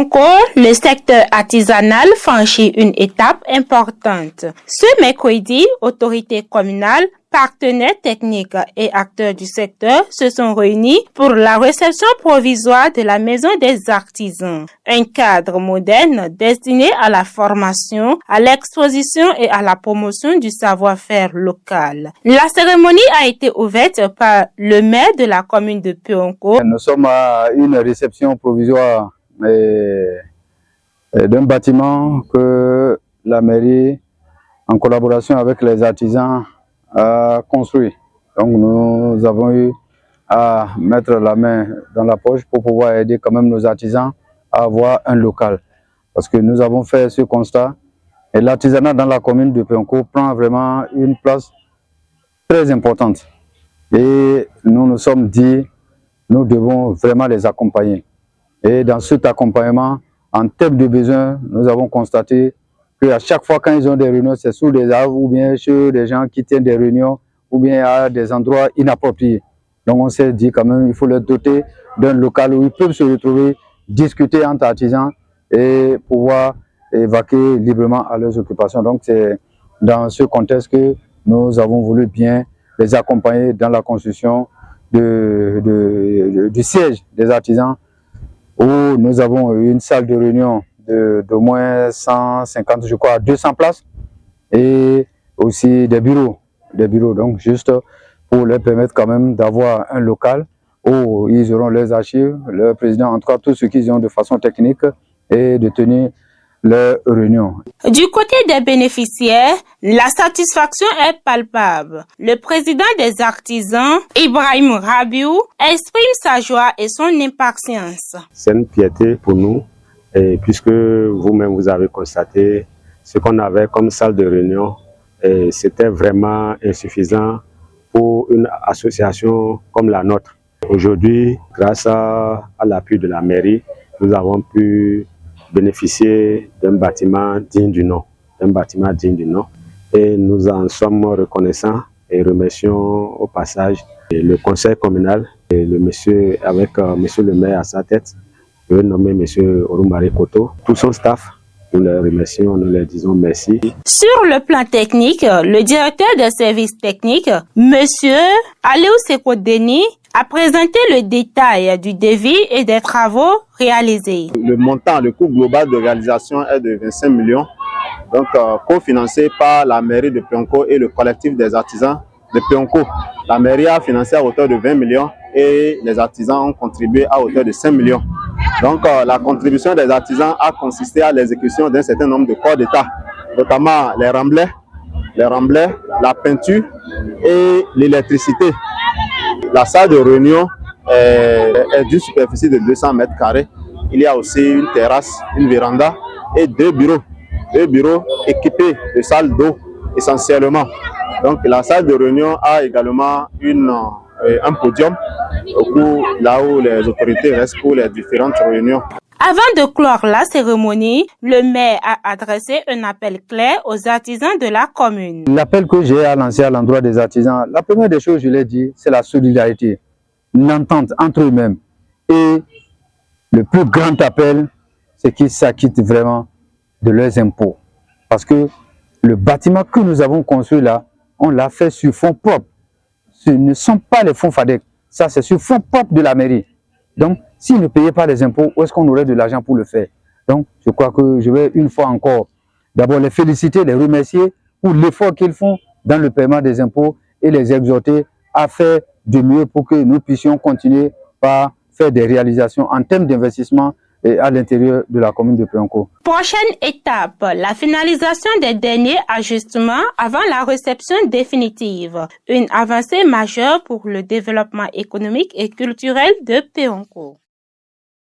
Péonco, le secteur artisanal franchit une étape importante. Ce mercredi, autorités communales, partenaires techniques et acteurs du secteur se sont réunis pour la réception provisoire de la Maison des artisans, un cadre moderne destiné à la formation, à l'exposition et à la promotion du savoir-faire local. La cérémonie a été ouverte par le maire de la commune de Péonco. Nous sommes à une réception provisoire d'un bâtiment que la mairie, en collaboration avec les artisans, a construit. Donc nous avons eu à mettre la main dans la poche pour pouvoir aider quand même nos artisans à avoir un local. Parce que nous avons fait ce constat et l'artisanat dans la commune de Péonco prend vraiment une place très importante. Et nous nous sommes dit, nous devons vraiment les accompagner. Et dans cet accompagnement, en termes de besoins, nous avons constaté qu'à chaque fois quand ils ont des réunions, c'est sous des arbres ou bien chez des gens qui tiennent des réunions ou bien à des endroits inappropriés. Donc on s'est dit quand même il faut les doter d'un local où ils peuvent se retrouver, discuter entre artisans et pouvoir évacuer librement à leurs occupations. Donc c'est dans ce contexte que nous avons voulu bien les accompagner dans la construction du siège des artisans où nous avons une salle de réunion d'au moins 150, je crois, 200 places et aussi des bureaux, donc juste pour leur permettre quand même d'avoir un local où ils auront leurs archives, leur président, en tout cas tout ce qu'ils ont de façon technique et de tenir leurs réunions. Du côté des bénéficiaires, la satisfaction est palpable. Le président des artisans, Ibrahim Rabiou, exprime sa joie et son impatience. C'est une fierté pour nous, et puisque vous-même vous avez constaté ce qu'on avait comme salle de réunion, c'était vraiment insuffisant pour une association comme la nôtre. Aujourd'hui, grâce à l'appui de la mairie, nous avons pu bénéficier d'un bâtiment digne du nom, et nous en sommes reconnaissants et remercions au passage le conseil communal et le monsieur avec monsieur le maire à sa tête, je vais nommer monsieur Orumare Koto, tout son staff. Nous les remercions, nous leur disons merci. Sur le plan technique, le directeur des services techniques, monsieur Aléou Seko Deni, a présenté le détail du devis et des travaux réalisés. Le montant, le coût global de réalisation est de 25 millions, donc cofinancé par la mairie de Péonco et le collectif des artisans de Péonco. La mairie a financé à hauteur de 20 millions et les artisans ont contribué à hauteur de 5 millions. Donc la contribution des artisans a consisté à l'exécution d'un certain nombre de corps d'État, notamment les remblais, la peinture et l'électricité. La salle de réunion est d'une superficie de 200 mètres carrés. Il y a aussi une terrasse, une véranda et deux bureaux équipés de salles d'eau essentiellement. Donc la salle de réunion a également un podium là où les autorités restent pour les différentes réunions. Avant de clore la cérémonie, le maire a adressé un appel clair aux artisans de la commune. L'appel que j'ai à lancer à l'endroit des artisans, la première des choses, je l'ai dit, c'est la solidarité, l'entente entre eux-mêmes. Et le plus grand appel, c'est qu'ils s'acquittent vraiment de leurs impôts. Parce que le bâtiment que nous avons construit là, on l'a fait sur fonds propres. Ce ne sont pas les fonds FADEC, ça c'est sur fonds propres de la mairie. Donc, s'ils ne payaient pas les impôts, où est-ce qu'on aurait de l'argent pour le faire? Donc, je crois que je vais une fois encore d'abord les féliciter, les remercier pour l'effort qu'ils font dans le paiement des impôts et les exhorter à faire de mieux pour que nous puissions continuer par faire des réalisations en termes d'investissement et à l'intérieur de la commune de Péonco. Prochaine étape, la finalisation des derniers ajustements avant la réception définitive. Une avancée majeure pour le développement économique et culturel de Péonco.